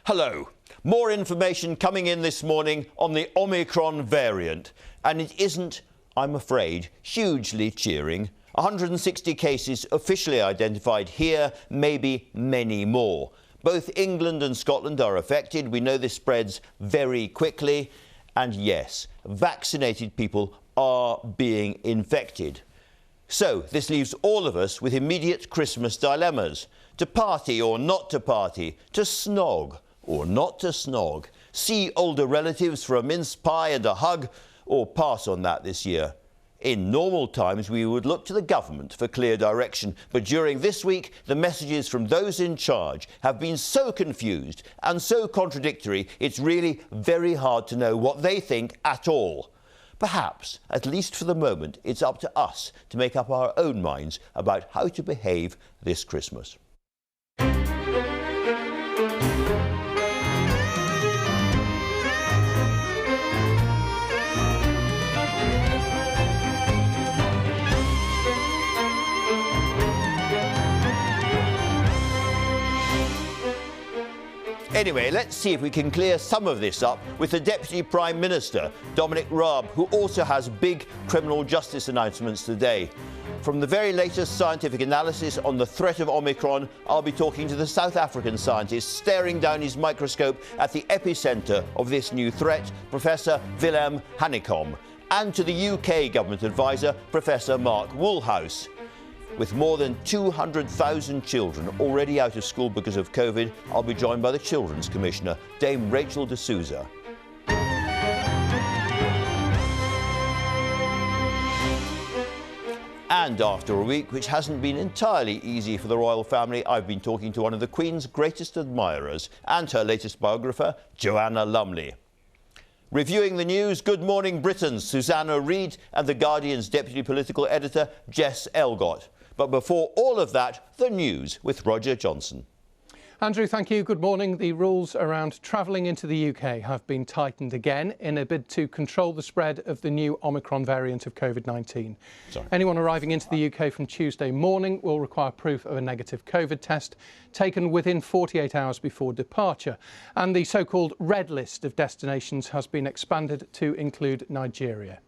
Hello. More information coming in this morning on the Omicron variant. And it isn't, I'm afraid, hugely cheering. 160 cases officially identified here, maybe many more. Both England and Scotland are affected. We know this spreads very quickly. And yes, vaccinated people are being infected. So this leaves all of us with immediate Christmas dilemmas. To party or not to party, to snog or not to snog, see older relatives for a mince pie and a hug, or pass on that this year. In normal times, we would look to the government for clear direction, but during this week, the messages from those in charge have been so confused and so contradictory, it's really very hard to know what they think at all. Perhaps, at least for the moment, it's up to us to make up our own minds about how to behave this Christmas. Anyway, let's see if we can clear some of this up with the Deputy Prime Minister, Dominic Raab, who also has big criminal justice announcements today. From the very latest scientific analysis on the threat of Omicron, I'll be talking to the South African scientist staring down his microscope at the epicentre of this new threat, Professor Willem Hanekom, and to the UK government advisor, Professor Mark Woolhouse. With more than 200,000 children already out of school because of COVID, I'll be joined by the Children's Commissioner, Dame Rachel de Souza. And after a week which hasn't been entirely easy for the royal family, I've been talking to one of the Queen's greatest admirers and her latest biographer, Joanna Lumley. Reviewing the news, Good Morning Britain's Susanna Reid and The Guardian's deputy political editor, Jess Elgott. But before all of that, the news with Roger Johnson. Andrew, thank you. Good morning. The rules around travelling into the UK have been tightened again in a bid to control the spread of the new Omicron variant of COVID-19. Anyone arriving into the UK from Tuesday morning will require proof of a negative COVID test taken within 48 hours before departure. And the so-called red list of destinations has been expanded to include Nigeria.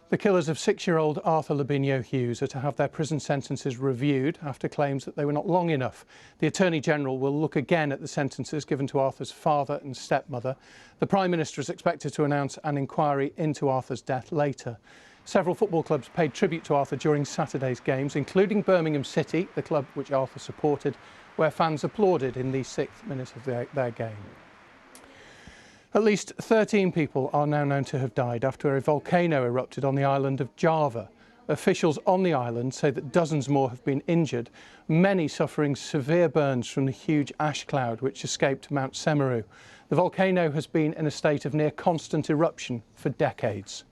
The killers of 6-year-old Arthur Labinio Hughes are to have their prison sentences reviewed after claims that they were not long enough. The Attorney-General will look again at the sentences given to Arthur's father and stepmother. The Prime Minister is expected to announce an inquiry into Arthur's death later. Several football clubs paid tribute to Arthur during Saturday's games, including Birmingham City, the club which Arthur supported, where fans applauded in the 6th minute of their game. At least 13 people are now known to have died after a volcano erupted on the island of Java. Officials on the island say that dozens more have been injured, many suffering severe burns from the huge ash cloud which escaped Mount Semeru. The volcano has been in a state of near constant eruption for decades.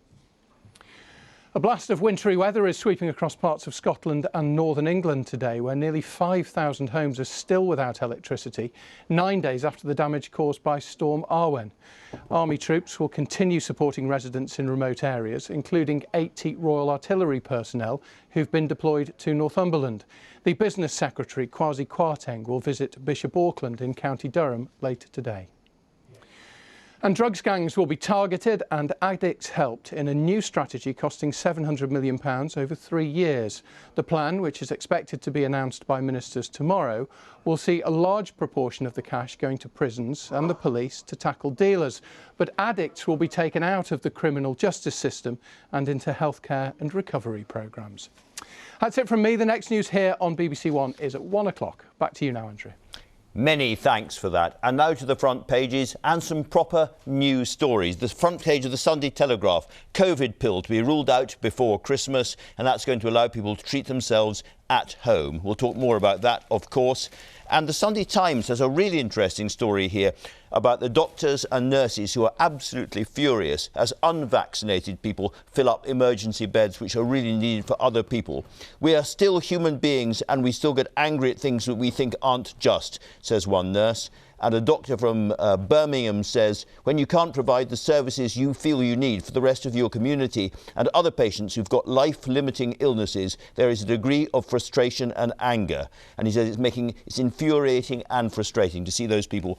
A blast of wintry weather is sweeping across parts of Scotland and northern England today, where nearly 5,000 homes are still without electricity, 9 days after the damage caused by Storm Arwen. Army troops will continue supporting residents in remote areas, including 80 Royal Artillery personnel who've been deployed to Northumberland. The Business Secretary, Kwasi Kwarteng, will visit Bishop Auckland in County Durham later today. And drugs gangs will be targeted and addicts helped in a new strategy costing £700 million over 3 years. The plan, which is expected to be announced by ministers tomorrow, will see a large proportion of the cash going to prisons and the police to tackle dealers. But addicts will be taken out of the criminal justice system and into healthcare and recovery programmes. That's it from me. The next news here on BBC One is at 1 o'clock. Back to you now, Andrew. Many thanks for that. And now to the front pages and some proper news stories. The front page of the Sunday Telegraph, COVID pill to be ruled out before Christmas, and that's going to allow people to treat themselves at home. We'll talk more about that, of course. And the Sunday Times has a really interesting story here about the doctors and nurses who are absolutely furious as unvaccinated people fill up emergency beds which are really needed for other people. We are still human beings and we still get angry at things that we think aren't just, says one nurse. And a doctor from Birmingham says, when you can't provide the services you feel you need for the rest of your community and other patients who've got life-limiting illnesses, there is a degree of frustration and anger. And he says it's infuriating and frustrating to see those people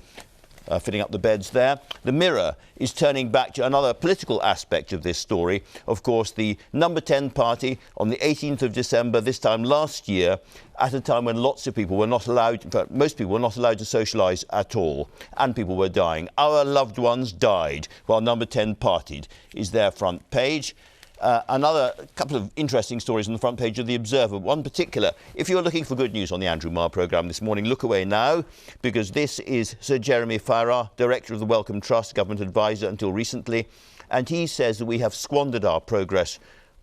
filling up the beds there. The Mirror is turning back to another political aspect of this story. Of course, the Number 10 party on the 18th of December, this time last year, at a time when lots of people were not allowed, in fact, most people were not allowed to socialise at all, and people were dying. Our loved ones died while Number 10 partied is their front page. Another couple of interesting stories on the front page of The Observer. One particular, if you're looking for good news on the Andrew Marr programme this morning, look away now, because this is Sir Jeremy Farrar, Director of the Wellcome Trust, Government Advisor until recently, and he says that we have squandered our progress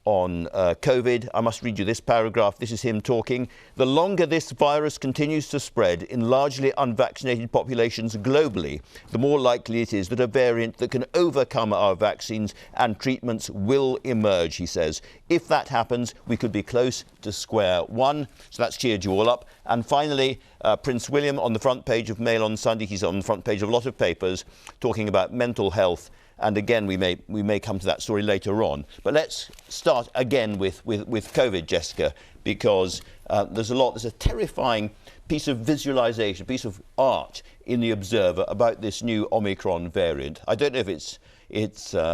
on COVID. I must read you this paragraph. This is him talking. The longer this virus continues to spread in largely unvaccinated populations globally, the more likely it is that a variant that can overcome our vaccines and treatments will emerge, he says. If that happens, we could be close to square one. So that's cheered you all up. And finally, Prince William on the front page of Mail on Sunday. He's on the front page of a lot of papers talking about mental health. And again, we may come to that story later on. But let's start again with COVID, Jessica, because there's a terrifying piece of visualisation, a piece of art in The Observer about this new Omicron variant. I don't know if it's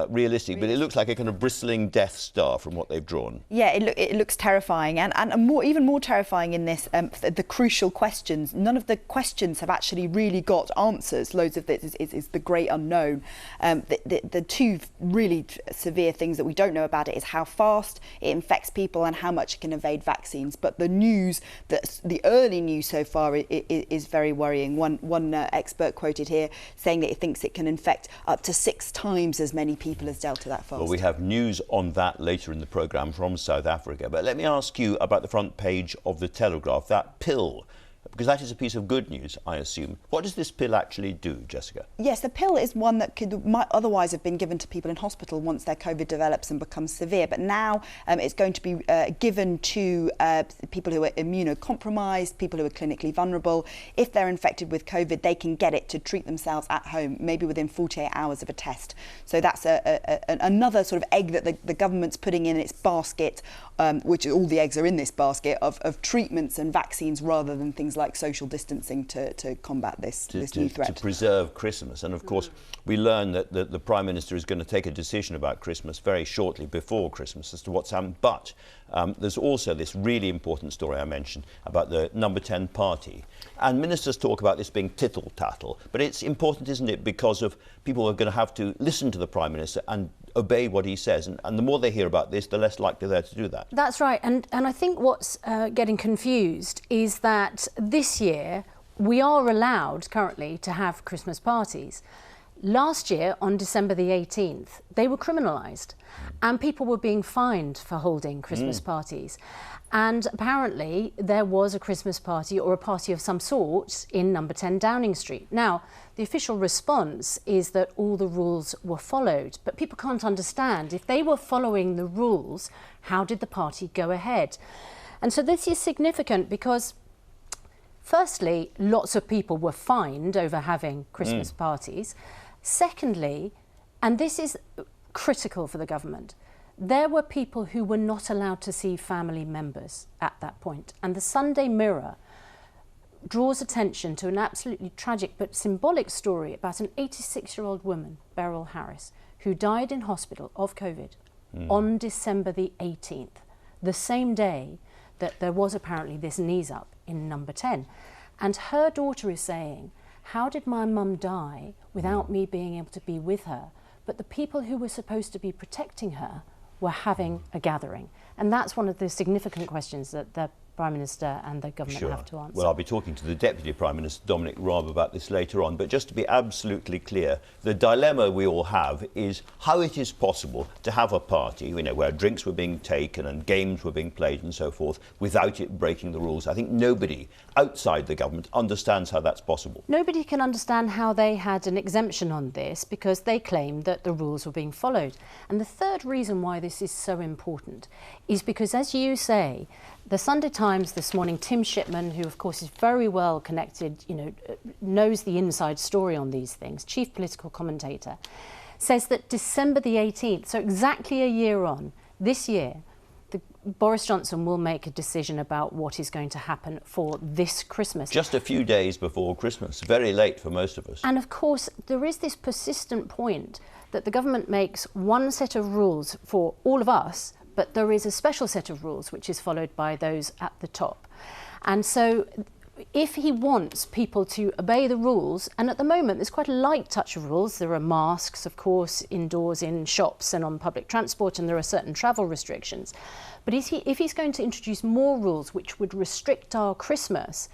realistic, but it looks like a kind of bristling Death Star from what they've drawn. Yeah, it looks terrifying, and even more terrifying in this, the crucial questions. None of the questions have actually really got answers. Loads of this is the great unknown. The two really severe things that we don't know about it is how fast it infects people and how much it can evade vaccines. But the early news so far is very worrying. One expert quoted here saying that he thinks it can infect up to 6 times as many people as Delta that fast. Well, we have news on that later in the programme from South Africa. But let me ask you about the front page of The Telegraph, that pill, because that is a piece of good news, I assume. What does this pill actually do, Jessica? Yes, the pill is one that might otherwise have been given to people in hospital once their COVID develops and becomes severe. But now it's going to be given to people who are immunocompromised, people who are clinically vulnerable. If they're infected with COVID, they can get it to treat themselves at home, maybe within 48 hours of a test. So that's another sort of egg that the government's putting in its basket, which all the eggs are in this basket, of treatments and vaccines rather than things like social distancing to combat this new threat. To preserve Christmas. And of course, we learn that the Prime Minister is going to take a decision about Christmas very shortly before Christmas as to what's happened. But there's also this really important story I mentioned about the Number 10 party. And ministers talk about this being tittle-tattle. But it's important, isn't it, because of people are going to have to listen to the Prime Minister and obey what he says. And the more they hear about this, the less likely they're to do that. That's right. And I think what's getting confused is that this year we are allowed currently to have Christmas parties. Last year, on December the 18th, they were criminalised and people were being fined for holding Christmas parties. And apparently there was a Christmas party or a party of some sort in Number 10 Downing Street. Now, the official response is that all the rules were followed, but people can't understand. If they were following the rules, how did the party go ahead? And so this is significant because firstly, lots of people were fined over having Christmas parties. Secondly, and this is critical for the government, there were people who were not allowed to see family members at that point. And the Sunday Mirror draws attention to an absolutely tragic but symbolic story about an 86-year-old woman, Beryl Harris, who died in hospital of COVID on December the 18th, the same day that there was apparently this knees up in Number 10. And her daughter is saying, how did my mum die without me being able to be with her? But the people who were supposed to be protecting her were having a gathering. And that's one of the significant questions that the Prime Minister and the government have to answer. Well, I'll be talking to the Deputy Prime Minister, Dominic Raab, about this later on. But just to be absolutely clear, the dilemma we all have is how it is possible to have a party, you know, where drinks were being taken and games were being played and so forth without it breaking the rules. I think nobody outside the government understands how that's possible. Nobody can understand how they had an exemption on this because they claimed that the rules were being followed. And the third reason why this is so important is because, as you say, The Sunday Times this morning, Tim Shipman, who of course is very well connected, knows the inside story on these things, chief political commentator, says that December the 18th, so exactly a year on, this year, Boris Johnson will make a decision about what is going to happen for this Christmas. Just a few days before Christmas, very late for most of us. And of course, there is this persistent point that the government makes one set of rules for all of us, but there is a special set of rules which is followed by those at the top. And so if he wants people to obey the rules, and at the moment there's quite a light touch of rules, there are masks, of course, indoors in shops and on public transport, and there are certain travel restrictions. But if he's going to introduce more rules which would restrict our Christmas,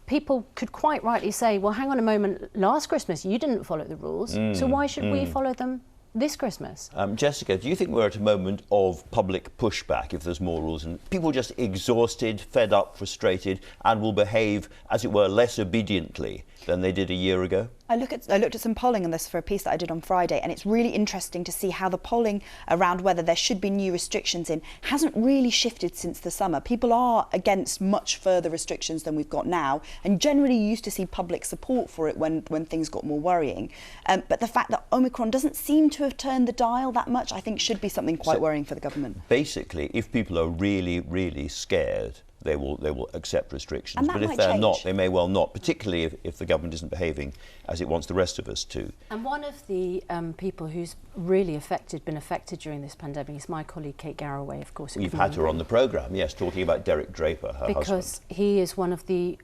people could quite rightly say, well, hang on a moment, last Christmas you didn't follow the rules, so why should we follow them this Christmas? Jessica, do you think we're at a moment of public pushback if there's more rules and people just exhausted, fed up, frustrated and will behave, as it were, less obediently than they did a year ago? I looked at some polling on this for a piece that I did on Friday, and it's really interesting to see how the polling around whether there should be new restrictions in hasn't really shifted since the summer. People are against much further restrictions than we've got now, and generally you used to see public support for it when things got more worrying. But the fact that Omicron doesn't seem to have turned the dial that much, I think should be something quite worrying for the government. Basically, if people are really, really scared, they will accept restrictions. But if they're not, they may well not, particularly if the government isn't behaving as it wants the rest of us to. And one of the people who's really been affected during this pandemic is my colleague Kate Garraway, of course. We've had her on the programme, yes, talking about Derek Draper, her husband. Because he is one of the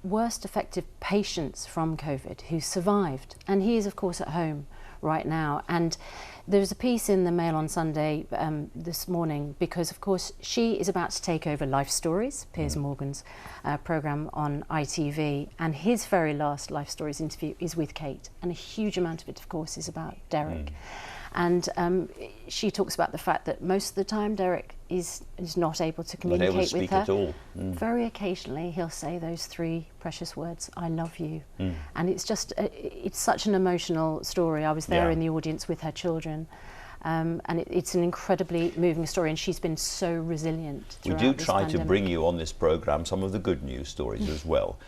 worst affected patients from COVID who survived. And he is, of course, at home right now. And there's a piece in the Mail on Sunday this morning because, of course, she is about to take over Life Stories, Piers Morgan's programme on ITV, and his very last Life Stories interview is with Kate, and a huge amount of it, of course, is about Derek. And she talks about the fact that most of the time Derek is not able to communicate not able to speak with her. At all. Very occasionally he'll say those three precious words, I love you. And it's just, it's such an emotional story. I was there in the audience with her children. And it's an incredibly moving story, and she's been so resilient throughout We do this try pandemic. to bring you on this programme some of the good news stories as well.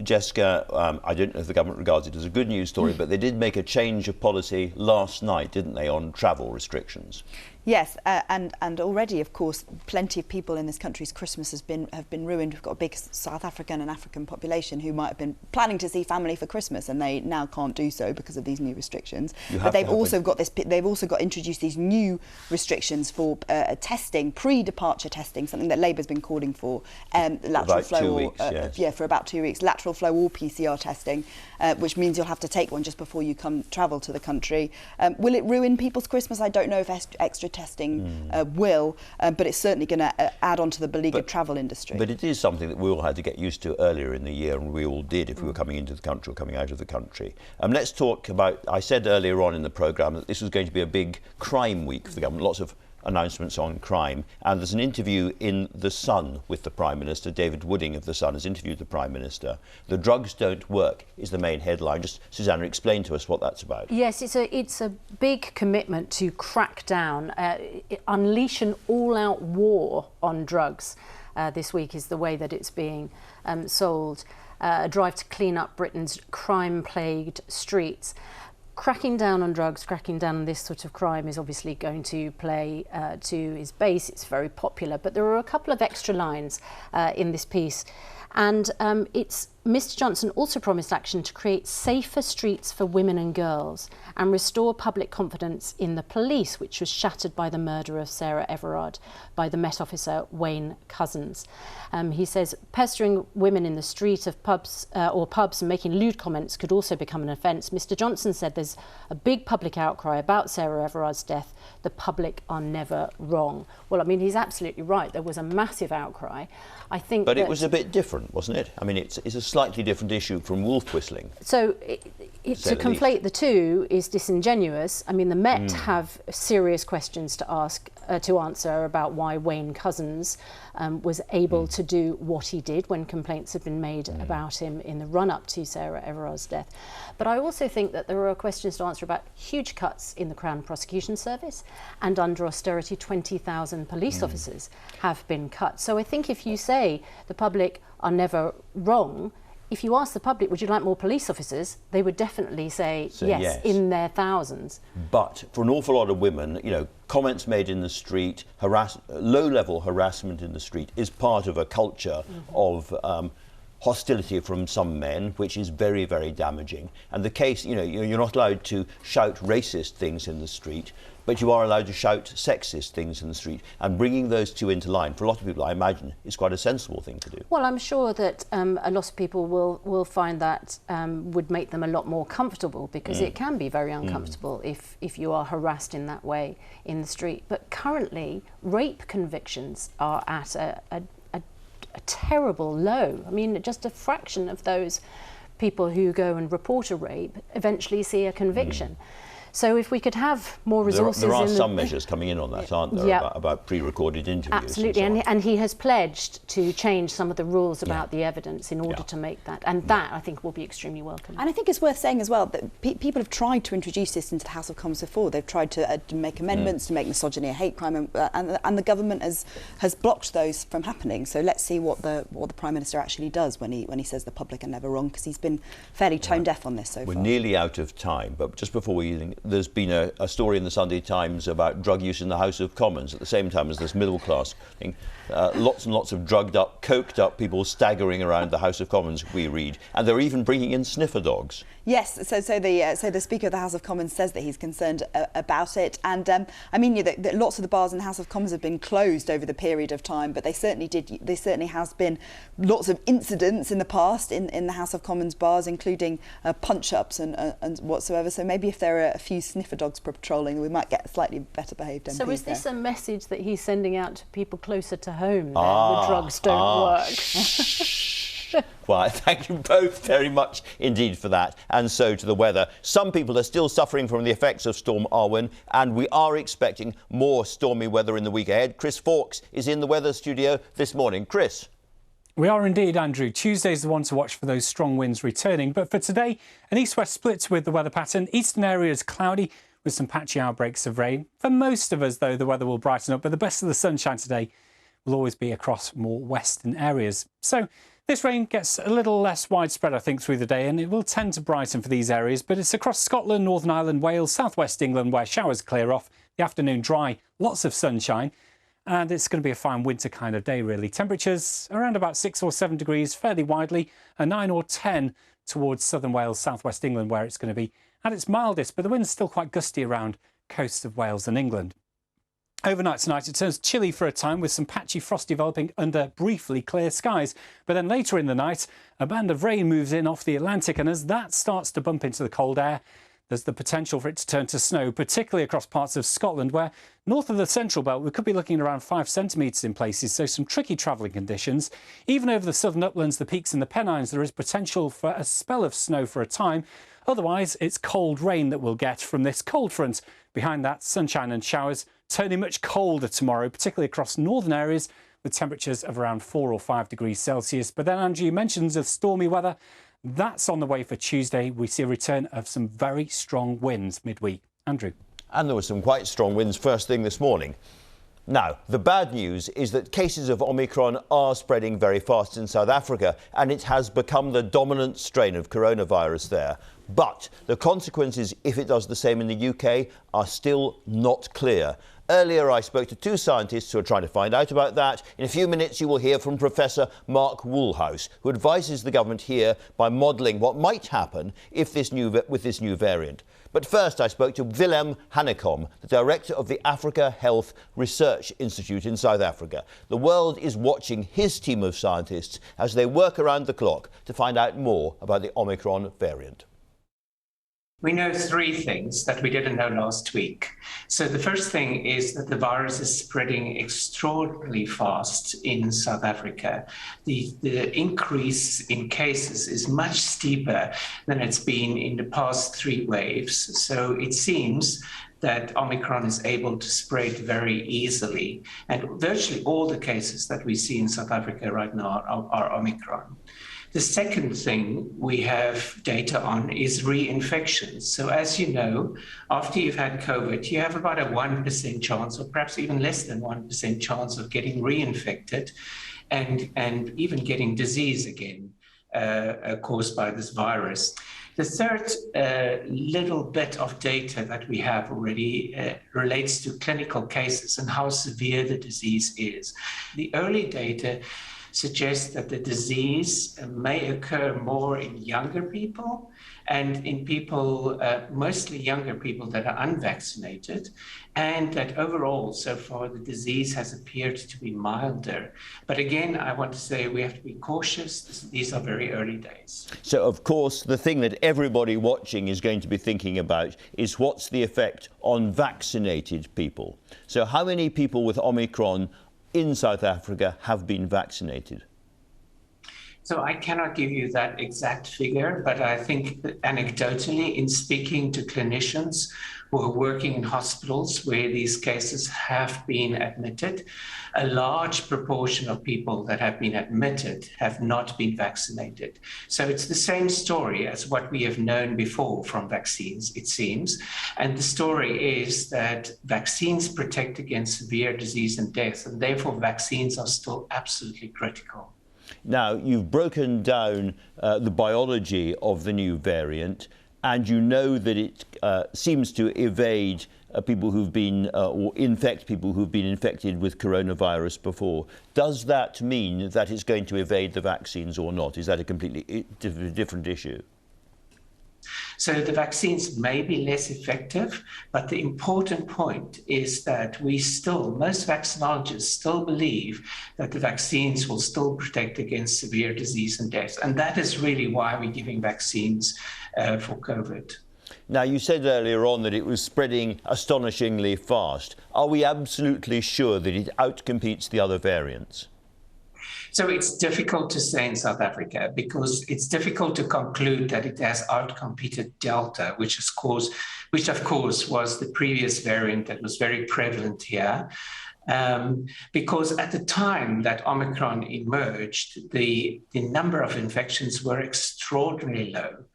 Jessica, I don't know if the government regards it as a good news story, but they did make a change of policy last night, didn't they, on travel restrictions? Yes, and already, of course, plenty of people in this country's Christmas have been ruined. We've got a big South African and African population who might have been planning to see family for Christmas, and they now can't do so because of these new restrictions. But they've also got introduced these new restrictions for testing, pre-departure testing, something that Labour's been calling for, lateral flow 2 weeks, yes. For about 2 weeks, lateral flow or PCR testing, which means you'll have to take one just before you travel to the country. Will it ruin people's Christmas? I don't know if extra testing will, but it's certainly going to add on to the beleaguered travel industry. But it is something that we all had to get used to earlier in the year, and we all did if we were coming into the country or coming out of the country. Let's talk about, I said earlier on in the programme that this was going to be a big crime week for the government, lots of announcements on crime, and there's an interview in The Sun with the Prime Minister. David Wooding of The Sun has interviewed the Prime Minister. The drugs don't work is the main headline. Just, Susanna, explain to us what that's about. Yes, it's a big commitment to crack down, unleash an all-out war on drugs. This week is the way that it's being sold. A drive to clean up Britain's crime-plagued streets. Cracking down on drugs, cracking down on this sort of crime is obviously going to play to his base. It's very popular, but there are a couple of extra lines in this piece. And Mr Johnson also promised action to create safer streets for women and girls and restore public confidence in the police, which was shattered by the murder of Sarah Everard by the Met officer Wayne Couzens. He says pestering women in the street of pubs and making lewd comments could also become an offence. Mr Johnson said there's a big public outcry about Sarah Everard's death. The public are never wrong. Well, I mean, he's absolutely right. There was a massive outcry. I think But it was a bit different, wasn't it? I mean, it's a slightly different issue from wolf whistling. So To conflate the two is disingenuous. I mean, the Met have serious questions to answer about why Wayne Couzens was able to do what he did when complaints had been made about him in the run-up to Sarah Everard's death. But I also think that there are questions to answer about huge cuts in the Crown Prosecution Service, and under austerity 20,000 police officers have been cut. So I think if you say the public are never wrong, if you ask the public, would you like more police officers, they would definitely say yes, in their thousands. But for an awful lot of women, you know, comments made in the street, low-level harassment in the street is part of a culture of hostility from some men, which is very, very damaging. And the case, you know, you're not allowed to shout racist things in the street, but you are allowed to shout sexist things in the street. And bringing those two into line, for a lot of people, I imagine, is quite a sensible thing to do. Well, I'm sure that a lot of people will find that would make them a lot more comfortable, because it can be very uncomfortable if you are harassed in that way in the street. But currently, rape convictions are at a terrible low. I mean, just a fraction of those people who go and report a rape eventually see a conviction. So if we could have more resources... There are some measures coming in on that, aren't there, about pre-recorded interviews? Absolutely, and he has pledged to change some of the rules about the evidence in order to make that. And that, I think, will be extremely welcome. And I think it's worth saying as well that people have tried to introduce this into the House of Commons before. They've tried to make amendments to make misogyny a hate crime, and the government has blocked those from happening. So let's see what the Prime Minister actually does when he says the public are never wrong, because he's been fairly tone deaf on this so far. We're nearly out of time, but just before we... There's been a story in the Sunday Times about drug use in the House of Commons at the same time as this middle class thing. Lots and lots of drugged up, coked up people staggering around the House of Commons, we read, and they're even bringing in sniffer dogs. Yes, so the Speaker of the House of Commons says that he's concerned about it, and I mean, lots of the bars in the House of Commons have been closed over the period of time, but they certainly has been lots of incidents in the past in the House of Commons bars, including punch-ups and whatsoever. So maybe if there are a few sniffer dogs patrolling, we might get slightly better behaved MPs. So is this a message that he's sending out to people closer to home, where drugs don't work? Well, thank you both very much indeed for that. And so to the weather. Some people are still suffering from the effects of Storm Arwen, and we are expecting more stormy weather in the week ahead. Chris Fawkes is in the weather studio this morning. Chris. We are indeed, Andrew. Tuesday's the one to watch for those strong winds returning. But for today, an east-west split with the weather pattern. Eastern areas cloudy with some patchy outbreaks of rain. For most of us, though, the weather will brighten up, but the best of the sunshine today will always be across more western areas. So this rain gets a little less widespread, I think, through the day, and it will tend to brighten for these areas, but it's across Scotland, Northern Ireland, Wales, southwest England, where showers clear off. The afternoon dry, lots of sunshine, and it's going to be a fine winter kind of day, really. Temperatures around about 6 or 7 degrees, fairly widely, and 9 or 10 towards southern Wales, southwest England, where it's going to be at its mildest, but the wind's still quite gusty around coasts of Wales and England. Overnight tonight, it turns chilly for a time with some patchy frost developing under briefly clear skies. But then later in the night, a band of rain moves in off the Atlantic, and as that starts to bump into the cold air, there's the potential for it to turn to snow, particularly across parts of Scotland, where north of the central belt, we could be looking at around 5 centimetres in places, so some tricky travelling conditions. Even over the southern uplands, the peaks and the Pennines, there is potential for a spell of snow for a time. Otherwise, it's cold rain that we'll get from this cold front. Behind that, sunshine and showers turning much colder tomorrow, particularly across northern areas, with temperatures of around 4 or 5 degrees Celsius. But then, Andrew, you mentioned of stormy weather. That's on the way for Tuesday. We see a return of some very strong winds midweek. Andrew. And there were some quite strong winds first thing this morning. Now, the bad news is that cases of Omicron are spreading very fast in South Africa, and it has become the dominant strain of coronavirus there. But the consequences, if it does the same in the UK, are still not clear. Earlier, I spoke to 2 scientists who are trying to find out about that. In a few minutes, you will hear from Professor Mark Woolhouse, who advises the government here by modelling what might happen if with this new variant. But first, I spoke to Willem Hanekom, the director of the Africa Health Research Institute in South Africa. The world is watching his team of scientists as they work around the clock to find out more about the Omicron variant. We know three things that we didn't know last week. So the first thing is that the virus is spreading extraordinarily fast in South Africa. The increase in cases is much steeper than it's been in the past three waves. So it seems that Omicron is able to spread very easily. And virtually all the cases that we see in South Africa right now are Omicron. The second thing we have data on is reinfections. So as you know, after you've had COVID, you have about a 1% chance, or perhaps even less than 1% chance of getting reinfected and even getting disease again caused by this virus. The third little bit of data that we have already relates to clinical cases and how severe the disease is. The early data suggests that the disease may occur more in younger people and in people, mostly younger people that are unvaccinated, and that overall, so far, the disease has appeared to be milder. But again, I want to say we have to be cautious. These are very early days. So, of course, the thing that everybody watching is going to be thinking about is what's the effect on vaccinated people. So how many people with Omicron in South Africa have been vaccinated? So I cannot give you that exact figure, but I think that anecdotally, in speaking to clinicians who are working in hospitals where these cases have been admitted, a large proportion of people that have been admitted have not been vaccinated. So it's the same story as what we have known before from vaccines, it seems. And the story is that vaccines protect against severe disease and death, and therefore vaccines are still absolutely critical. Now, you've broken down the biology of the new variant, and you know that it seems to evade people who've been, or infect people who've been infected with coronavirus before. Does that mean that it's going to evade the vaccines or not? Is that a completely different issue? So the vaccines may be less effective, but the important point is that most vaccinologists still believe that the vaccines will still protect against severe disease and death. And that is really why we're giving vaccines for COVID. Now, you said earlier on that it was spreading astonishingly fast. Are we absolutely sure that it outcompetes the other variants? So it's difficult to say in South Africa because it's difficult to conclude that it has outcompeted Delta, which of course was the previous variant that was very prevalent here. Because at the time that Omicron emerged, the number of infections were extraordinarily low.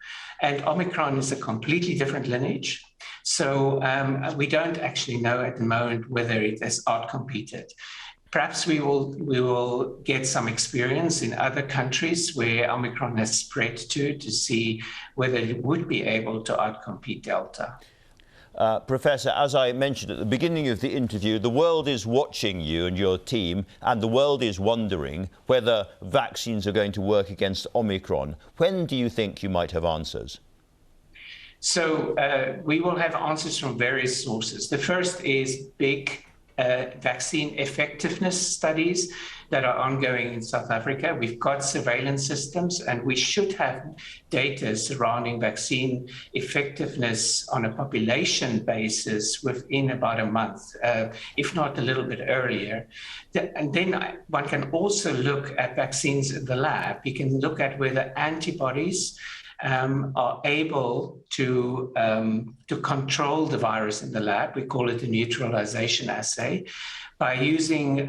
And Omicron is a completely different lineage. So we don't actually know at the moment whether it has outcompeted. Perhaps we will get some experience in other countries where Omicron has spread to see whether it would be able to outcompete Delta. Professor, as I mentioned at the beginning of the interview, the world is watching you and your team, and the world is wondering whether vaccines are going to work against Omicron. When do you think you might have answers? So we will have answers from various sources. The first is big vaccine effectiveness studies that are ongoing in South Africa. We've got surveillance systems, and we should have data surrounding vaccine effectiveness on a population basis within about a month, if not a little bit earlier. And then one can also look at vaccines in the lab. You can look at whether antibodies are able to control the virus in the lab. We call it a neutralization assay, by using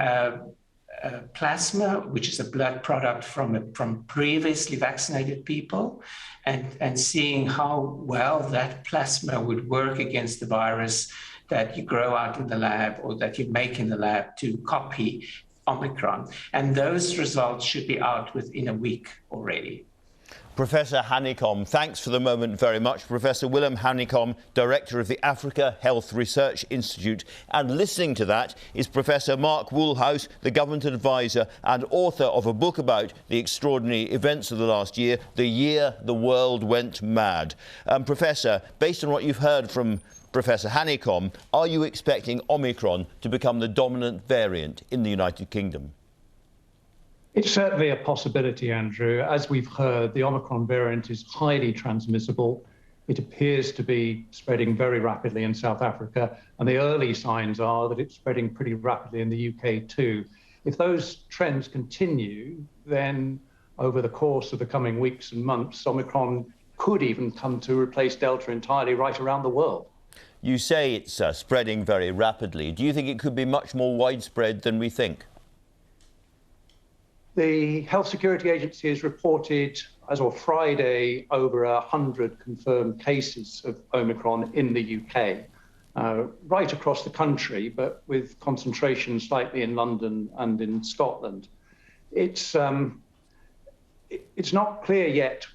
plasma, which is a blood product from previously vaccinated people, and seeing how well that plasma would work against the virus that you grow out in the lab or that you make in the lab to copy Omicron. And those results should be out within a week already. Professor Hanekom, thanks for the moment very much. Professor Willem Hanekom, Director of the Africa Health Research Institute. And listening to that is Professor Mark Woolhouse, the Government Advisor and author of a book about the extraordinary events of the last year, The Year the World Went Mad. Professor, based on what you've heard from Professor Hanekom, are you expecting Omicron to become the dominant variant in the United Kingdom? It's certainly a possibility, Andrew. As we've heard, the Omicron variant is highly transmissible. It appears to be spreading very rapidly in South Africa, and the early signs are that it's spreading pretty rapidly in the UK too. If those trends continue, then over the course of the coming weeks and months, Omicron could even come to replace Delta entirely right around the world. You say it's spreading very rapidly. Do you think it could be much more widespread than we think? The Health Security Agency has reported, as of Friday, over 100 confirmed cases of Omicron in the UK, right across the country, but with concentration slightly in London and in Scotland. It's not clear yet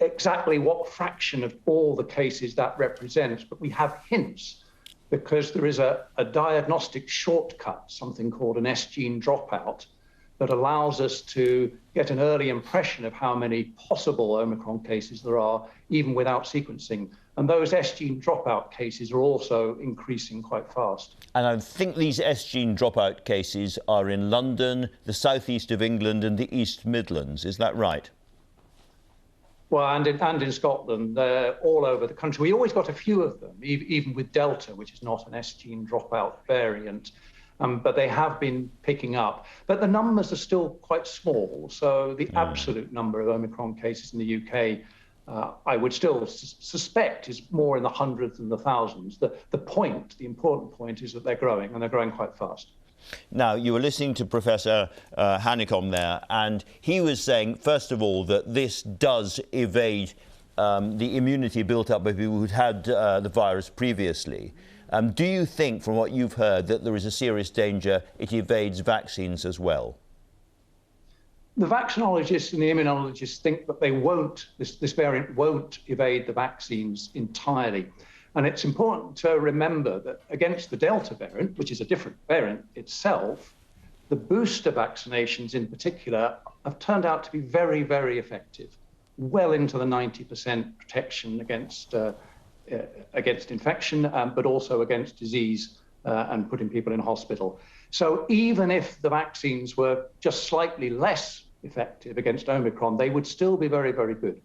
exactly what fraction of all the cases that represents, but we have hints because there is a diagnostic shortcut, something called an S gene dropout, that allows us to get an early impression of how many possible Omicron cases there are, even without sequencing. And those S gene dropout cases are also increasing quite fast. And I think these S gene dropout cases are in London, the southeast of England and the East Midlands. Is that right? Well, and in Scotland, they're all over the country. We always got a few of them, even with Delta, which is not an S gene dropout variant. But they have been picking up. But the numbers are still quite small. So the absolute number of Omicron cases in the UK, I would still suspect is more in the hundreds than the thousands. The important point is that they're growing, and they're growing quite fast. Now, you were listening to Professor Hanekom there, and he was saying, first of all, that this does evade the immunity built up by people who'd had the virus previously. Do you think, from what you've heard, that there is a serious danger it evades vaccines as well? The vaccinologists and the immunologists think that they won't, this variant won't evade the vaccines entirely. And it's important to remember that against the Delta variant, which is a different variant itself, the booster vaccinations in particular have turned out to be very, very effective, well into the 90% protection against infection, but also against disease and putting people in hospital. So even if the vaccines were just slightly less effective against Omicron, they would still be very, very good.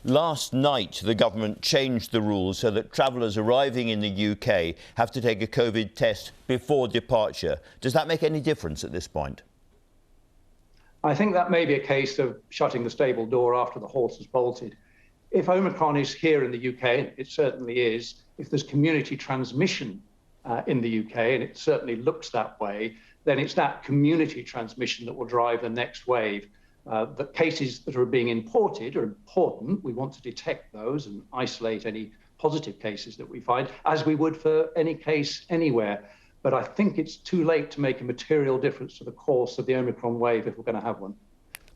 Last night, the government changed the rules so that travellers arriving in the UK have to take a COVID test before departure. Does that make any difference at this point? I think that may be a case of shutting the stable door after the horse has bolted. If Omicron is here in the UK, it certainly is, if there's community transmission in the UK, and it certainly looks that way, then it's that community transmission that will drive the next wave. The cases that are being imported are important. We want to detect those and isolate any positive cases that we find, as we would for any case anywhere. But I think it's too late to make a material difference to the course of the Omicron wave if we're going to have one.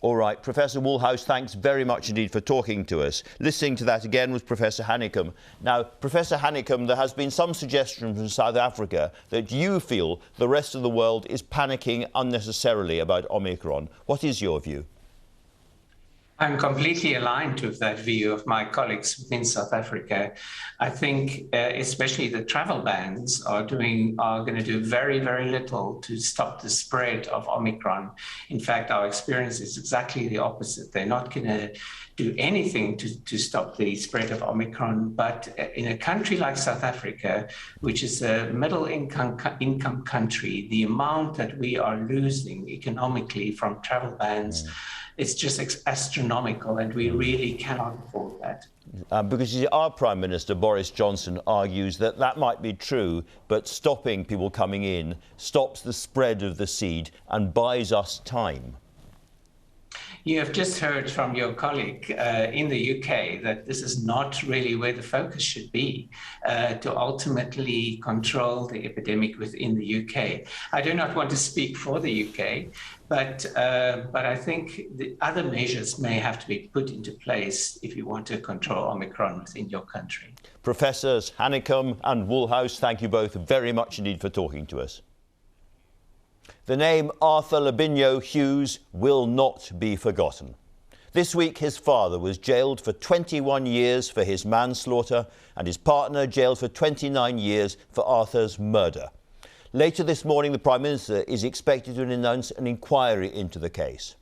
All right, Professor Woolhouse, thanks very much indeed for talking to us. Listening to that again was Professor Hanekom. Now, Professor Hanekom, there has been some suggestion from South Africa that you feel the rest of the world is panicking unnecessarily about Omicron. What is your view? I'm completely aligned with that view of my colleagues within South Africa. I think especially the travel bans are going to do very, very little to stop the spread of Omicron. In fact, our experience is exactly the opposite. They're not going to do anything to stop the spread of Omicron. But in a country like South Africa, which is a middle income country, the amount that we are losing economically from travel bans, it's just astronomical, and we really cannot afford that. Because our Prime Minister, Boris Johnson, argues that that might be true, but stopping people coming in stops the spread of the seed and buys us time. You have just heard from your colleague in the UK that this is not really where the focus should be to ultimately control the epidemic within the UK. I do not want to speak for the UK, but I think the other measures may have to be put into place if you want to control Omicron within your country. Professors Hanekom and Woolhouse, thank you both very much indeed for talking to us. The name Arthur Labinho Hughes will not be forgotten. This week, his father was jailed for 21 years for his manslaughter and his partner jailed for 29 years for Arthur's murder. Later this morning, the Prime Minister is expected to announce an inquiry into the case.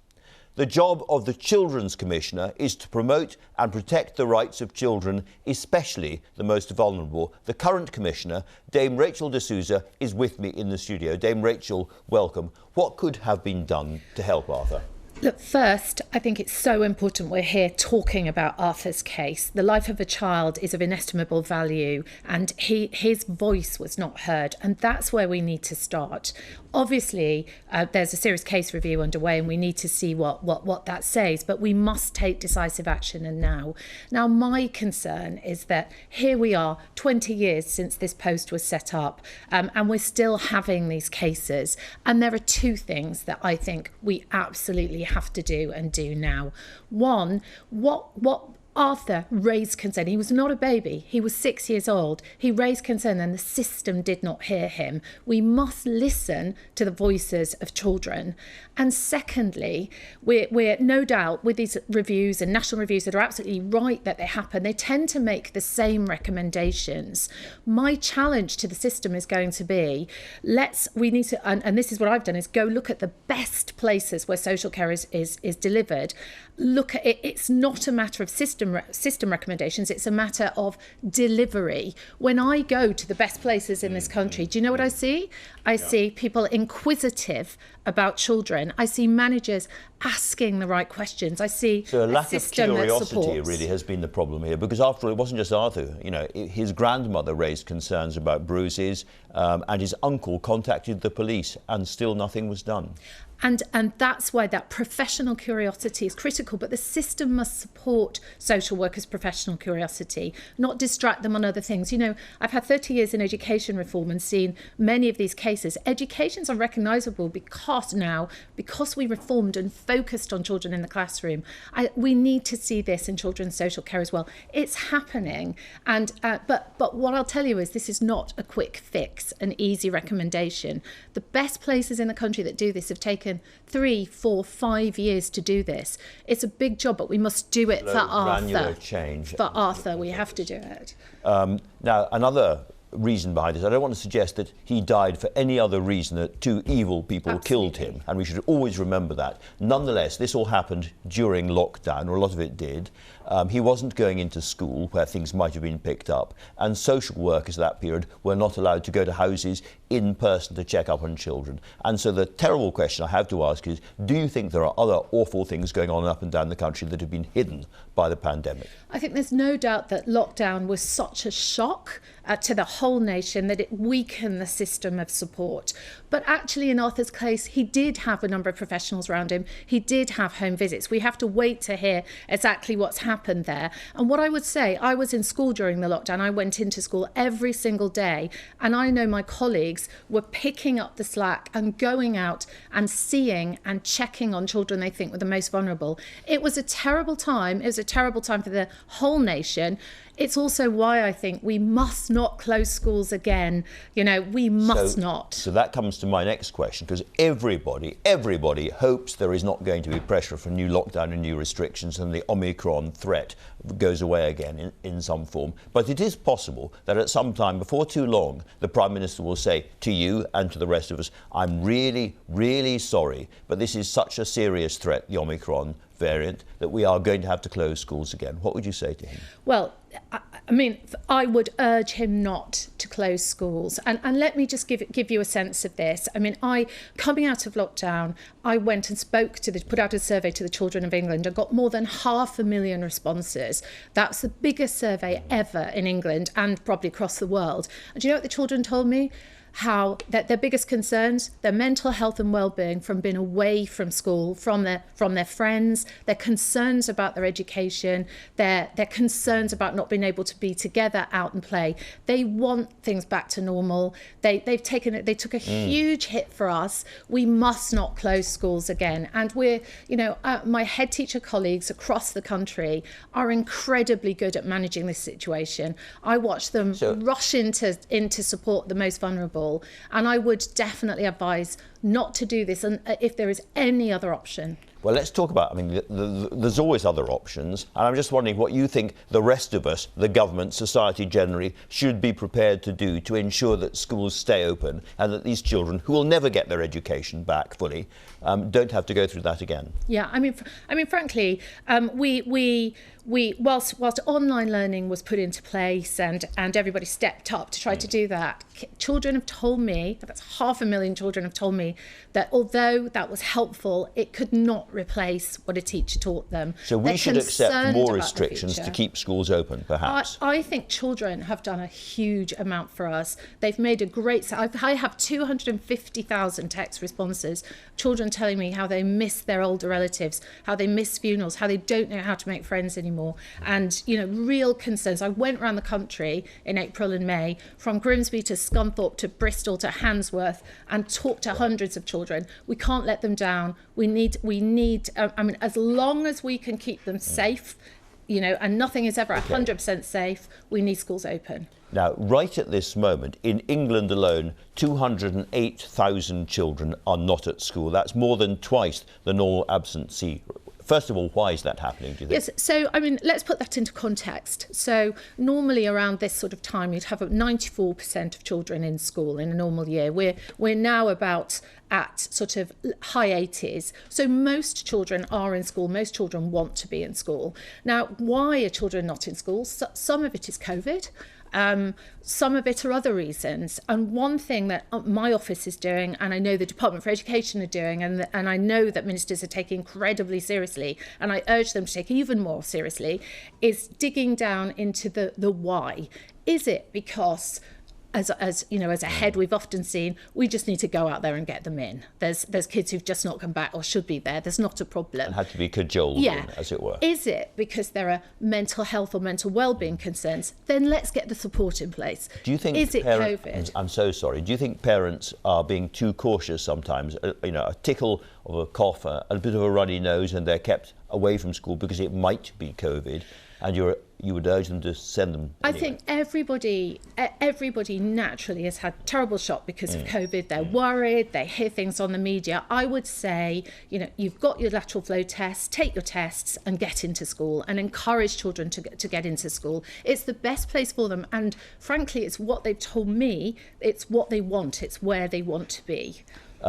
The job of the Children's Commissioner is to promote and protect the rights of children, especially the most vulnerable. The current Commissioner, Dame Rachel de Souza, is with me in the studio. Dame Rachel, welcome. What could have been done to help Arthur? Look, first, I think it's so important we're here talking about Arthur's case. The life of a child is of inestimable value, and his voice was not heard, and that's where we need to start. Obviously, there's a serious case review underway, and we need to see what that says, but we must take decisive action, and now. Now, my concern is that here we are, 20 years since this post was set up, and we're still having these cases. And there are two things that I think we absolutely have to do and do now. One, what Arthur raised concern. He was not a baby. He was 6 years old. He raised concern and the system did not hear him. We must listen to the voices of children. And secondly, we're no doubt with these reviews and national reviews that are absolutely right that they happen, they tend to make the same recommendations. My challenge to the system is going to be, we need to, and this is what I've done, is go look at the best places where social care is delivered. Look at it. It's not a matter of system recommendations. It's a matter of delivery. When I go to the best places in this country, do you know what I see? I see people inquisitive about children. I see managers asking the right questions. I see so a lack a of system curiosity really has been the problem here, because after all, it wasn't just Arthur. You know, his grandmother raised concerns about bruises, and his uncle contacted the police, and still nothing was done. And that's why that professional curiosity is critical, but the system must support social workers' professional curiosity, not distract them on other things. You know, I've had 30 years in education reform and seen many of these cases. Education's unrecognisable because we reformed and focused on children in the classroom. We need to see this in children's social care as well. It's happening, and but what I'll tell you is this is not a quick fix, an easy recommendation. The best places in the country that do this have taken 3, 4, 5 years to do this. It's a big job, but we must do it for Arthur. Change. For Arthur, we have to do it. Now, another reason behind this, I don't want to suggest that he died for any other reason, that two evil people killed him, and we should always remember that. Nonetheless, this all happened during lockdown, or a lot of it did. He wasn't going into school where things might have been picked up, and social workers at that period were not allowed to go to houses in person to check up on children. And so the terrible question I have to ask is, do you think there are other awful things going on up and down the country that have been hidden by the pandemic? I think there's no doubt that lockdown was such a shock to the whole nation that it weakened the system of support. But actually, in Arthur's case, he did have a number of professionals around him. He did have home visits. We have to wait to hear exactly what's happened there. And what I would say, I was in school during the lockdown. I went into school every single day. And I know my colleagues were picking up the slack and going out and seeing and checking on children they think were the most vulnerable. It was a terrible time. It was a terrible time for the whole nation. It's also why I think we must not close schools again. You know, we must not. So that comes to my next question, because everybody hopes there is not going to be pressure for new lockdown and new restrictions and the Omicron threat goes away again in some form. But it is possible that at some time, before too long, the Prime Minister will say to you and to the rest of us, I'm really, really sorry, but this is such a serious threat, the Omicron variant, that we are going to have to close schools again. What would you say to him? Well, I mean, I would urge him not to close schools. And let me just give you a sense of this. I mean, coming out of lockdown, I went and put out a survey to the children of England and got more than 500,000 responses. That's the biggest survey ever in England and probably across the world. And do you know what the children told me? How that their biggest concerns, their mental health and well-being from being away from school, from their friends, their concerns about their education, their concerns about not being able to be together out and play. They want things back to normal. They took a huge hit for us. We must not close schools again. And my head teacher colleagues across the country are incredibly good at managing this situation. I watch them rush into support the most vulnerable. And I would definitely advise not to do this, and if there is any other option. Well, let's talk about, I mean, there's always other options, and I'm just wondering what you think the rest of us, the government, society generally, should be prepared to do to ensure that schools stay open and that these children, who will never get their education back fully, don't have to go through that again. Yeah, I mean, frankly, whilst online learning was put into place and everybody stepped up to try to do that, children have told me, that's 500,000 children have told me, that although that was helpful, it could not replace what a teacher taught them. So we should accept more restrictions to keep schools open, perhaps. I think children have done a huge amount for us. They've made a great... I have 250,000 text responses, children telling me how they miss their older relatives, how they miss funerals, how they don't know how to make friends anymore, and, you know, real concerns. I went around the country in April and May, from Grimsby to Scunthorpe to Bristol to Handsworth, and talked to hundreds of children. We can't let them down. We need. I mean, as long as we can keep them safe, you know, and nothing is ever 100% safe, we need schools open. Now, right at this moment, in England alone, 208,000 children are not at school. That's more than twice the normal absentee. First of all, why is that happening, do you think? Yes, so, I mean, let's put that into context. So, normally around this sort of time, you'd have 94% of children in school in a normal year. We're now about at sort of high 80s. So most children are in school. Most children want to be in school. Now, why are children not in school? Some of it is COVID. Some of it are other reasons. And one thing that my office is doing, and I know the Department for Education are doing, and I know that ministers are taking incredibly seriously, and I urge them to take even more seriously, is digging down into the why. Is it because, as you know, as a head, we've often seen, we just need to go out there and get them in. There's kids who've just not come back or should be there. There's not a problem. And had to be cajoled, yeah. As it were. Is it because there are mental health or mental well-being concerns? Then let's get the support in place. Do you think is it COVID? I'm so sorry. Do you think parents are being too cautious sometimes? You know, a tickle of a cough, a bit of a runny nose, and they're kept away from school because it might be COVID, and you would urge them to send them anyway. I think everybody naturally has had terrible shock because of COVID. They're worried, they hear things on the media. I would say, you know, you've got your lateral flow tests, take your tests and get into school, and encourage children to get into school. It's the best place for them, and frankly, it's what they've told me, it's what they want, it's where they want to be.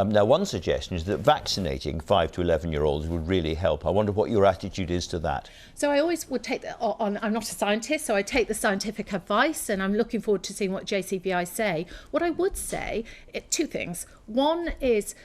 Now, one suggestion is that vaccinating 5 to 11-year-olds would really help. I wonder what your attitude is to that. So I always would take that on. I'm not a scientist, so I take the scientific advice, and I'm looking forward to seeing what JCVI say. What I would say, two things. One is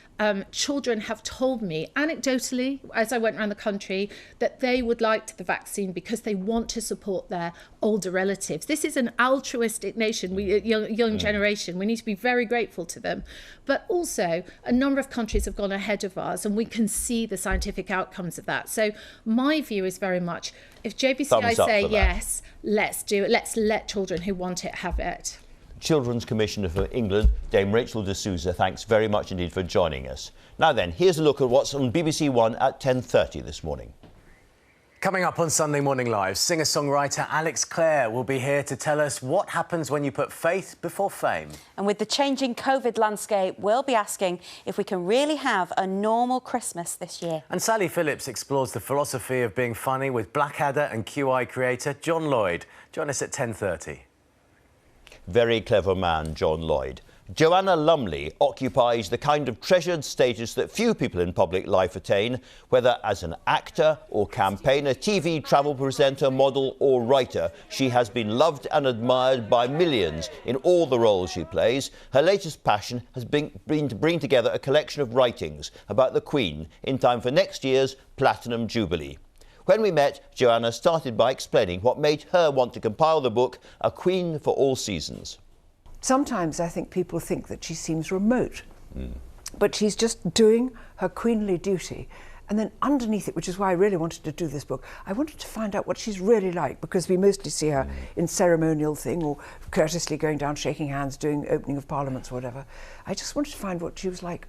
children have told me anecdotally, as I went around the country, that they would like the vaccine because they want to support their older relatives. This is an altruistic nation, young generation. We need to be very grateful to them. But also, a number of countries have gone ahead of us, and we can see the scientific outcomes of that. So my view is very much, if JBCI say yes, let's do it. Let's let children who want it have it. Children's Commissioner for England, Dame Rachel de Souza, thanks very much indeed for joining us. Now then, here's a look at what's on BBC One at 10:30 this morning. Coming up on Sunday Morning Live, singer-songwriter Alex Clare will be here to tell us what happens when you put faith before fame. And with the changing COVID landscape, we'll be asking if we can really have a normal Christmas this year. And Sally Phillips explores the philosophy of being funny with Blackadder and QI creator John Lloyd. Join us at 10:30. Very clever man, John Lloyd. Joanna Lumley occupies the kind of treasured status that few people in public life attain, whether as an actor or campaigner, TV travel presenter, model or writer. She has been loved and admired by millions in all the roles she plays. Her latest passion has been to bring together a collection of writings about the Queen in time for next year's Platinum Jubilee. When we met, Joanna started by explaining what made her want to compile the book A Queen for All Seasons. Sometimes I think people think that she seems remote, but she's just doing her queenly duty. And then underneath it, which is why I really wanted to do this book, I wanted to find out what she's really like, because we mostly see her in ceremonial thing or courteously going down, shaking hands, doing opening of parliaments or whatever. I just wanted to find what she was like